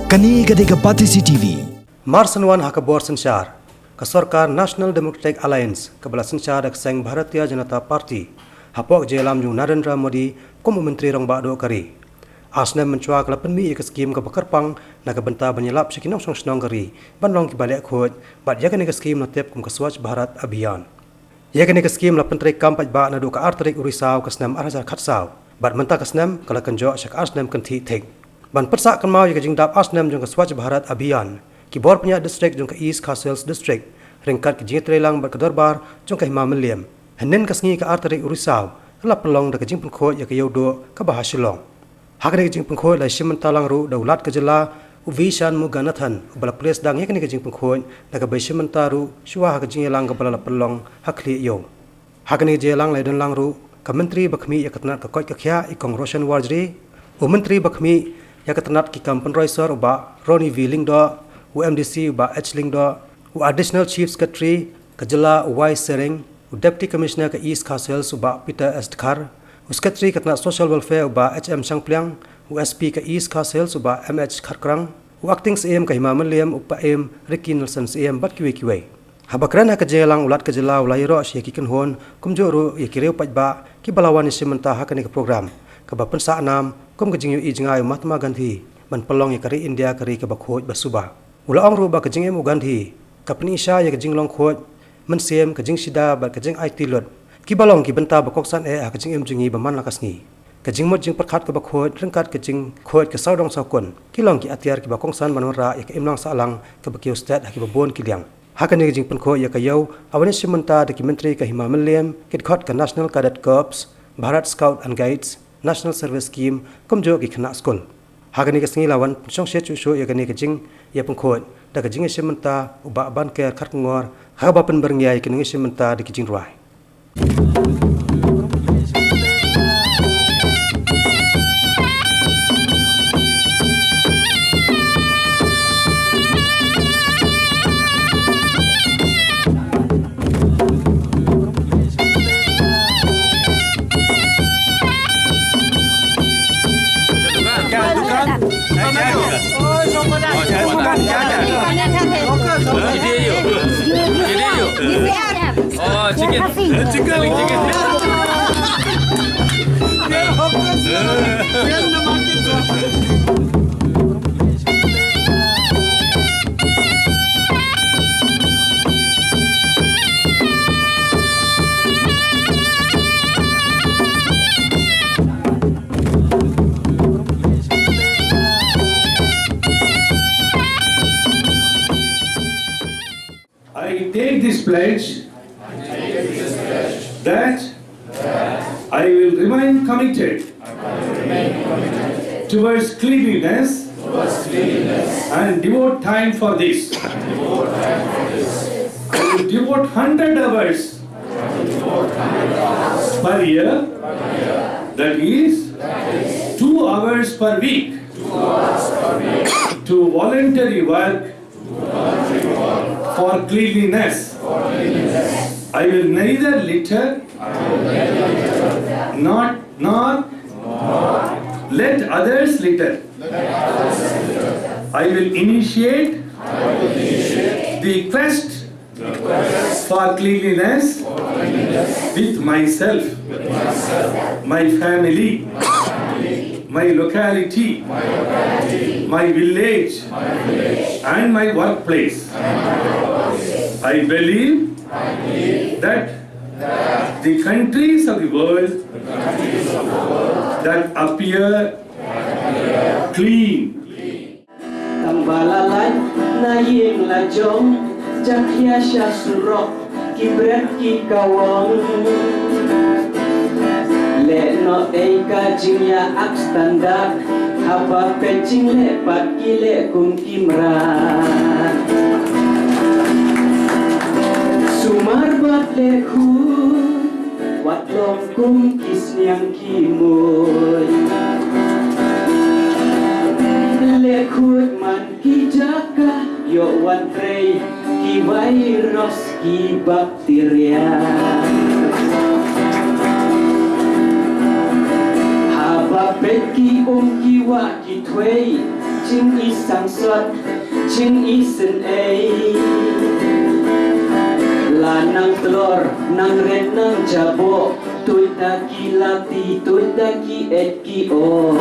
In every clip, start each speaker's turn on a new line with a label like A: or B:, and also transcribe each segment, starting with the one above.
A: Kani Gadega Patisi TV.
B: Marsanwan Hakabor Sanchar, Kasorkar National Democratic Alliance, Kabala Sanchar Akseng Bharatiya Janata Party, Hapok Jelam Jung Narendra Modi, Komu Menteri Rong Bakdo Kari. Asnem mencuak lapan mi ke skim ke Bakarpang, naga benta banyalap sekinong song senong kari, banlong kibalik khoj, bat yakan ke skim natip kum ke Swachh Bharat Abhiyan. Yakan ke skim lapan trik kampat ba nadu ke arterik urisau ke senam arajar khatsau, bat menta ke senam kala kenjok syak asnem kenti thik. Ban persak kan mau jing dap asnem jong ke Swachh Bharat Abhiyan, ki bor punya district jong ke East Castles district, ringkat ke jing trelang bar ke Dorbar jong ke Hima Meliam, henin ke sengi ke arterik urisau, lap pelong da ke jing pengkhoj ya ke yodo ke Bahashilong. Hakani ke jing pengkhoj lai simen talang ru daulat ke jela uvishan muganathan bala pres dang yakani ke jing pengkhoj da ke bai simen taru syuah ke jing yelang ke bala lap pelong hakli yo. Hakani je lang lai don lang ru ke menteri bakhmi ya ketnat ke koj ke khya ikong Roshan Warjri, u menteri bakhmi ya ketnat ki kampen roisor uba Roni V Lingdo, u MDC uba H Lingdo, u additional chief secretary ke jela Y Sering, u deputy commissioner ke East Castles uba Peter Estkar, u secretary ketnat social welfare uba HM Sangpliang, u SP ke East Castles uba MH Kharkrang, u acting CM ke Hima Meliam upa M Ricky Nelson CM bat kiwe. Habakran ke jelang ulat ke jela ulairo asy ki kenhon kumjuru ya kireu pajba ki balawan simenta hakani ke program ke bapen sa enam kum ke jingyu ijngai Mahatma Gandhi ban pelong ya kari India kari ke bakhoj basuba ula ong ru ba ke jingem Gandhi ke penisha ya ke jinglong khoj mensiem ke jing sida ba ke jing IT lot ki balong ki benta bakoksan ke jingem jingi baman lakasni ke jingmot jing perkhat ke bakhoj rengkat ke jing khoj ke saudong sakon ki long ki atiar ki bakongsan manora ya ke imlang salang ke bakiu stat ki babon ki liang hakani ke jing penkhoj ya ke yau awani simenta de ki menteri ke Hima Meliam ki khot ke National Cadet Corps Bharat Scout and Guides National Service Scheme kumjo ki khana school hagani ke singi lawan song she chu sho ya gani ke jing ya pengkhoj da ke jing simenta uba ban ke khat ngor ha ba pen berngiai ke ngi simenta de ki jing ruai.
C: I take this pledge that I will remain committed towards cleanliness and devote time for this. I will devote 100 hours per year, that is 2 hours per week, to voluntary work for cleanliness. I will neither litter nor let others litter. I will initiate the quest for cleanliness with myself, my family, my locality, my village, and my workplace. I believe that the countries of the world that appear clean.
D: Tambalalay na yeng la jong jakya sya surok kibret ki kawong le no eika jingya ak standard haba pecing le pat kile kum kimra sumar bat le khu wat lom kum kisnyang kimoy le khut man ki jaka yo wan trei ki virus ki bakteria haba pet ki ki wa ki twei chính ý sáng suốt chính ý sinh ấy là năng tlor năng red năng jabo tôi ta ki lati tôi ta ki et ki o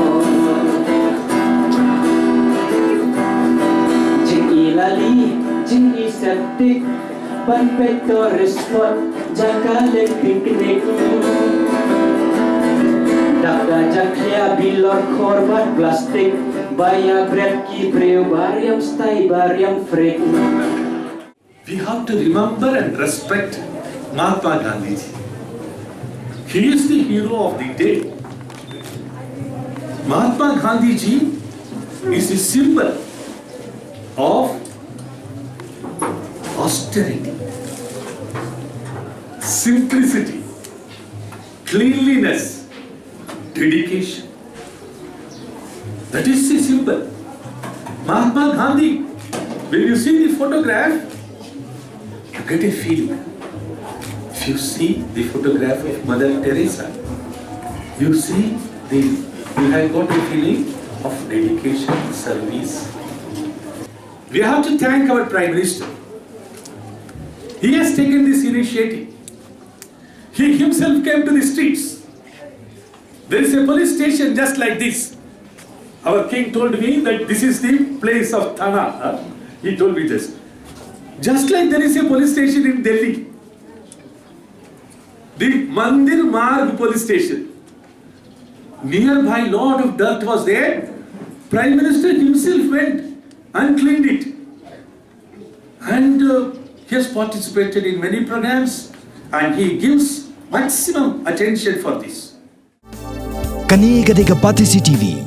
D: chính ý lali chính ý septic ban peto respot jaka le picnic Dakda jaklia bilor korban plastik Baya bread ki breu bariam stai bariam frik
C: We have to remember and respect Mahatma Gandhi. He is the hero of the day. Mahatma Gandhi ji is a symbol of austerity, simplicity, cleanliness, dedication. That is the symbol. Mahatma Gandhi, when you see the photograph, you get a feeling. If you see the photograph of Mother Teresa, you have got a feeling of dedication, service. We have to thank our Prime Minister. He has taken this initiative. He himself came to the streets. There is a police station just like this. Our king told me that this is the place of Thana. He told me this. Just like there is a police station in Delhi. The Mandir Marg police station. Nearby lot of dirt was there. Prime Minister himself went and cleaned it. And he has participated in many programs and he gives maximum attention for this.
A: Kani Kadega Patisi TV.